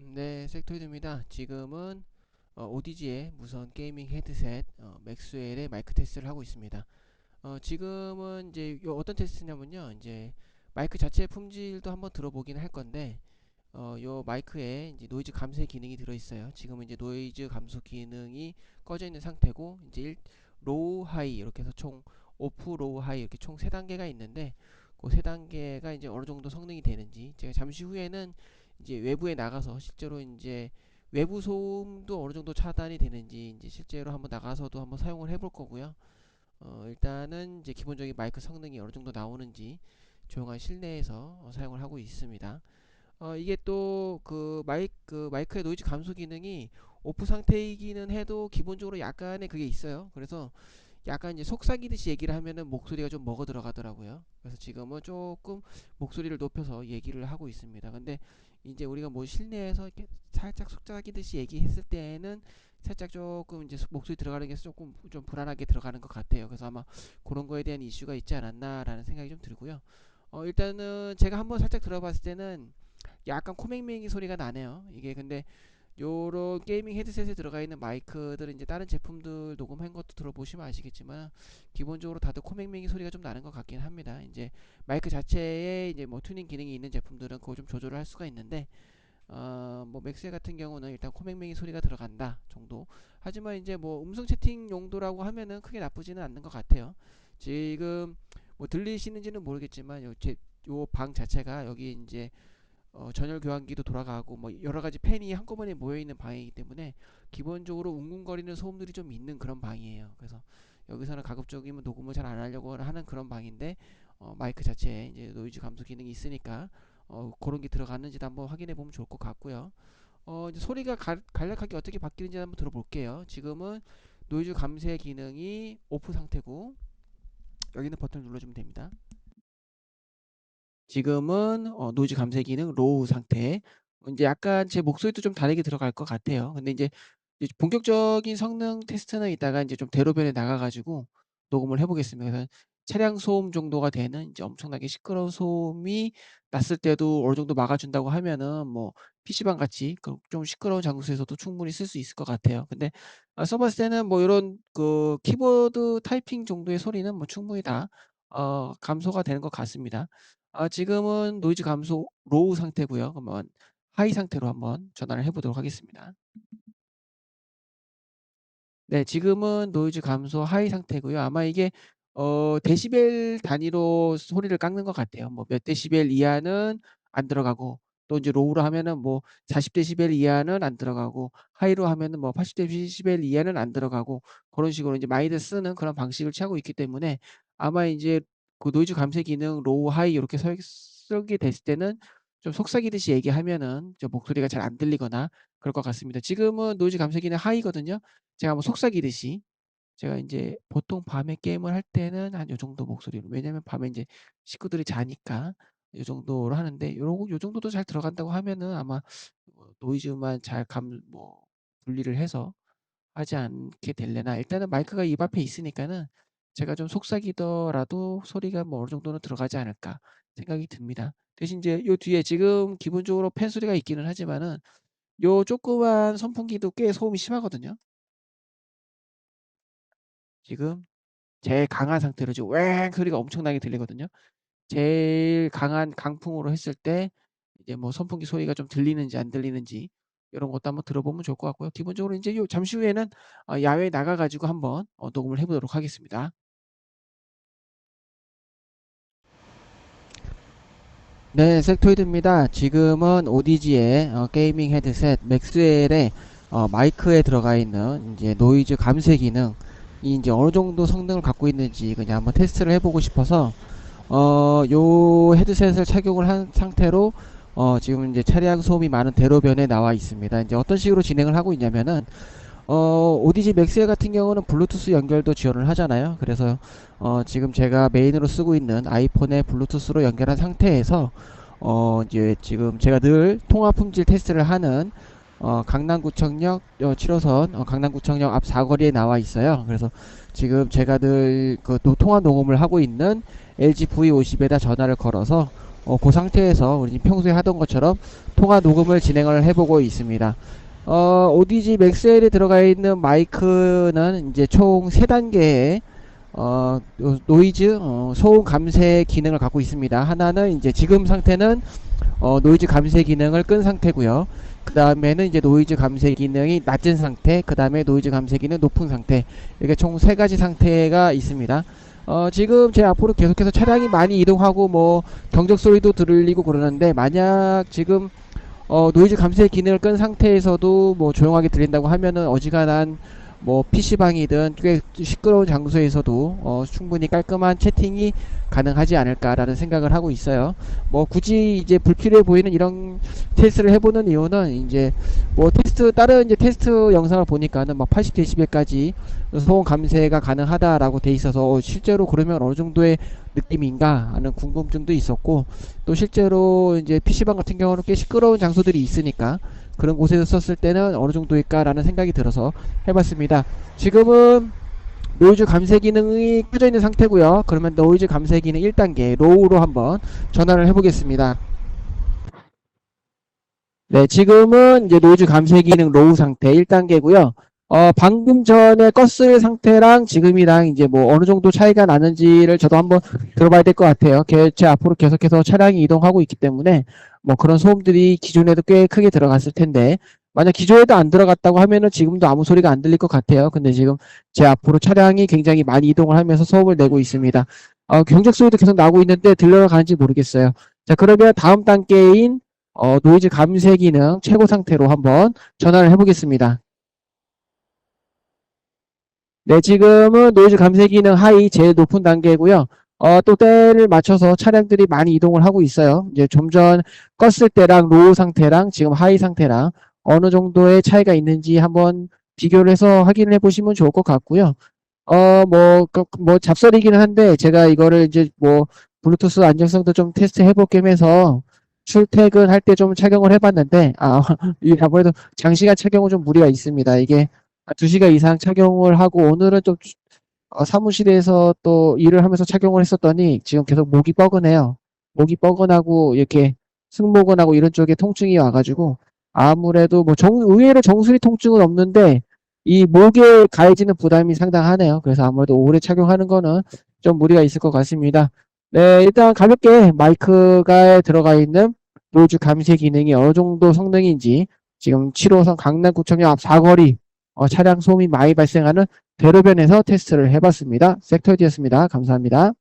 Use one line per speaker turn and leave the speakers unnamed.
네, 섹토이드입니다. 지금은 ODG의 무선 게이밍 헤드셋 맥스웰의 마이크 테스트를 하고 있습니다. 지금은 이제 어떤 테스트냐면요. 이제 마이크 자체의 품질도 한번 들어보긴 할 건데 요 마이크에 이제 노이즈 감쇄 기능이 들어 있어요. 지금은 이제 노이즈 감소 기능이 꺼져 있는 상태고 이제 로우 하이 이렇게 해서 총 오프 로우 하이 이렇게 총 3단계가 있는데 그 3단계가 이제 어느 정도 성능이 되는지 제가 잠시 후에는 이제 외부에 나가서 실제로 이제 외부 소음도 어느 정도 차단이 되는지 이제 실제로 한번 나가서도 한번 사용을 해볼 거고요. 일단은 이제 기본적인 마이크 성능이 어느 정도 나오는지 조용한 실내에서 사용을 하고 있습니다. 이게 또 마이크의 노이즈 감소 기능이 오프 상태이기는 해도 기본적으로 약간의 그게 있어요. 그래서 약간 이제 속삭이듯이 얘기를 하면은 목소리가 좀 먹어 들어가더라고요. 그래서 지금은 조금 목소리를 높여서 얘기를 하고 있습니다. 근데 이제 우리가 뭐 실내에서 이렇게 살짝 속삭이듯이 얘기했을 때는 살짝 조금 이제 목소리 들어가는 게 조금 좀 불안하게 들어가는 것 같아요. 그래서 아마 그런 거에 대한 이슈가 있지 않았나라는 생각이 좀 들고요. 일단은 제가 한번 살짝 들어봤을 때는 약간 코맹맹이 소리가 나네요. 이게 근데 요런 게이밍 헤드셋에 들어가 있는 마이크들은 이제 다른 제품들 녹음한 것도 들어보시면 아시겠지만 기본적으로 다들 코맹맹이 소리가 좀 나는 것 같긴 합니다. 이제 마이크 자체에 이제 뭐 튜닝 기능이 있는 제품들은 그거 좀 조절을 할 수가 있는데 뭐 맥스 같은 경우는 일단 코맹맹이 소리가 들어간다 정도. 하지만 이제 뭐 음성 채팅 용도라고 하면은 크게 나쁘지는 않는 것 같아요. 지금 뭐 들리시는지는 모르겠지만 요 방 자체가 여기 이제 전열 교환기도 돌아가고 뭐 여러 가지 팬이 한꺼번에 모여 있는 방이기 때문에 기본적으로 웅웅거리는 소음들이 좀 있는 그런 방이에요. 그래서 여기서는 가급적이면 녹음을 잘 안 하려고 하는 그런 방인데 마이크 자체에 이제 노이즈 감소 기능이 있으니까 그런 게 들어갔는지도 한번 확인해 보면 좋을 것 같고요. 이제 소리가 간략하게 어떻게 바뀌는지 한번 들어볼게요. 지금은 노이즈 감쇄 기능이 오프 상태고 여기는 버튼을 눌러주면 됩니다. 지금은 노이즈 감쇄 기능 로우 상태. 이제 약간 제 목소리도 좀 다르게 들어갈 것 같아요. 근데 이제 본격적인 성능 테스트는 이따가 이제 좀 대로변에 나가 가지고 녹음을 해 보겠습니다. 그래서 차량 소음 정도가 되는 이제 엄청나게 시끄러운 소음이 났을 때도 어느 정도 막아 준다고 하면은 뭐 PC방 같이 좀 시끄러운 장소에서도 충분히 쓸 수 있을 것 같아요. 근데 써 봤을 때는 뭐 요런 그 키보드 타이핑 정도의 소리는 뭐 충분히 다 감소가 되는 것 같습니다. 지금은 노이즈 감소 로우 상태고요. 그러면 하이 상태로 한번 전환을 해 보도록 하겠습니다. 네, 지금은 노이즈 감소 하이 상태고요. 아마 이게 데시벨 단위로 소리를 깎는 것 같아요. 뭐 몇 데시벨 이하는 안 들어가고 또 인제 로우로 하면은 뭐 40 데시벨 이하는 안 들어가고 하이로 하면은 뭐 80 데시벨 이하는 안 들어가고 고런 식으로 인제 많이들 쓰는 그런 방식을 취하고 있기 때문에 아마 인제 그 노이즈 감쇄 기능 로우, 하이 요렇게 설계 됐을 때는 좀 속삭이듯이 얘기하면은 좀 목소리가 잘 안 들리거나 그럴 것 같습니다. 지금은 노이즈 감쇄 기능 하이거든요. 제가 뭐 속삭이듯이 제가 인제 보통 밤에 게임을 할 때는 한 요 정도 목소리로 왜냐면 밤에 인제 식구들이 자니까 요 정도로 하는데 요 정도도 잘 들어간다고 하면은 아마 노이즈만 잘 분리를 해서 하지 않게 될래나 일단은 마이크가 입 앞에 있으니까는 제가 좀 속삭이더라도 소리가 뭐 어느 정도는 들어가지 않을까 생각이 듭니다. 대신 인제 요 뒤에 지금 기본적으로 팬 소리가 있기는 하지만은 요 조그만 선풍기도 꽤 소음이 심하거든요. 지금 제일 강한 상태로 지금 왱 소리가 엄청나게 들리거든요. 제일 강한 강풍으로 했을 때 이제 뭐 선풍기 소리가 좀 들리는지 안 들리는지 요런 것도 한번 들어보면 좋을 것 같고요. 기본적으로 인제 요 잠시 후에는 야외에 나가 가지고 한번 녹음을 해 보도록 하겠습니다. 네, 섹토이드입니다. 지금은 ODG의 게이밍 헤드셋 맥스웰의 마이크에 들어가 있는 이제 노이즈 감쇄 기능이 이제 어느 정도 성능을 갖고 있는지 그냥 한번 테스트를 해보고 싶어서 요 헤드셋을 착용을 한 상태로 지금 이제 차량 소음이 많은 대로변에 나와 있습니다. 이제 어떤 식으로 진행을 하고 있냐면은 ODG 맥스웰 같은 경우는 블루투스 연결도 지원을 하잖아요. 그래서 지금 제가 메인으로 쓰고 있는 아이폰에 블루투스로 연결한 상태에서 이제 지금 제가 늘 통화 품질 테스트를 하는 강남구청역 7호선 강남구청역 앞 사거리에 나와 있어요. 그래서 지금 제가 늘 그 통화 녹음을 하고 있는 LG V50에다 전화를 걸어서 그 상태에서 우리 평소에 하던 것처럼 통화 녹음을 진행을 해보고 있습니다. ODG 맥스웰에 들어가 있는 마이크는 이제 총 3단계의 노이즈 소음 감쇄 기능을 갖고 있습니다. 하나는 이제 지금 상태는 노이즈 감쇄 기능을 끈 상태고요. 그 다음에는 이제 노이즈 감쇄 기능이 낮은 상태, 그 다음에 노이즈 감쇄 기능 높은 상태, 이렇게 총 3가지 상태가 있습니다. 지금 제 앞으로 계속해서 차량이 많이 이동하고 뭐 경적 소리도 들리고 그러는데, 만약 지금 노이즈 감쇄 기능을 끈 상태에서도 뭐 조용하게 들린다고 하면은 어지간한 뭐 PC방이든 꽤 시끄러운 장소에서도 충분히 깔끔한 채팅이 가능하지 않을까라는 생각을 하고 있어요. 뭐 굳이 이제 불필요해 보이는 이런 테스트를 해보는 이유는, 이제 뭐 다른 이제 테스트 영상을 보니까는 막 80dB까지 소음 감쇄가 가능하다라고 돼 있어서 실제로 그러면 어느 정도의 느낌인가 하는 궁금증도 있었고, 또 실제로 이제 PC방 같은 경우는 꽤 시끄러운 장소들이 있으니까 그런 곳에서 썼을 때는 어느 정도일까 라는 생각이 들어서 해봤습니다. 지금은 노이즈 감쇄 기능이 켜져 있는 상태고요. 그러면 노이즈 감쇄 기능 1단계 로우로 한번 전환을 해보겠습니다. 네, 지금은 이제 노이즈 감쇄 기능 로우 상태 1단계고요. 방금 전에 껐을 상태랑 지금이랑 이제 뭐 어느 정도 차이가 나는지를 저도 한번 들어봐야 될 것 같아요. 제 앞으로 계속해서 차량이 이동하고 있기 때문에 뭐 그런 소음들이 기존에도 꽤 크게 들어갔을 텐데, 만약 기존에도 안 들어갔다고 하면은 지금도 아무 소리가 안 들릴 것 같아요. 근데 지금 제 앞으로 차량이 굉장히 많이 이동을 하면서 소음을 내고 있습니다. 경적 소리도 계속 나고 있는데 들려가는지 모르겠어요. 자, 그러면 다음 단계인 노이즈 감쇄 기능 최고 상태로 한번 전환을 해보겠습니다. 네, 지금은 노이즈 감쇄 기능 하이 제일 높은 단계고요. 또 때를 맞춰서 차량들이 많이 이동을 하고 있어요. 이제 좀 전 껐을 때랑 로우 상태랑 지금 하이 상태랑 어느 정도의 차이가 있는지 한번 비교를 해서 확인을 해 보시면 좋을 것 같고요. 뭐 잡설이기는 한데, 제가 이거를 이제 뭐 블루투스 안정성도 좀 테스트 해볼 겸해서 출퇴근할 때 좀 착용을 해봤는데, 아무래도 장시간 착용은 좀 무리가 있습니다. 이게 2시간 이상 착용을 하고, 오늘은 좀 사무실에서 또 일을 하면서 착용을 했었더니 지금 계속 목이 뻐근해요. 목이 뻐근하고 이렇게 승모근하고 이런 쪽에 통증이 와가지고, 아무래도 뭐 의외로 정수리 통증은 없는데 이 목에 가해지는 부담이 상당하네요. 그래서 아무래도 오래 착용하는 거는 좀 무리가 있을 것 같습니다. 네, 일단 가볍게 마이크가 들어가 있는 노이즈 감쇄 기능이 어느 정도 성능인지 지금 7호선 강남구청역 앞 사거리 차량 소음이 많이 발생하는 대로변에서 테스트를 해봤습니다. 섹터디였습니다. 감사합니다.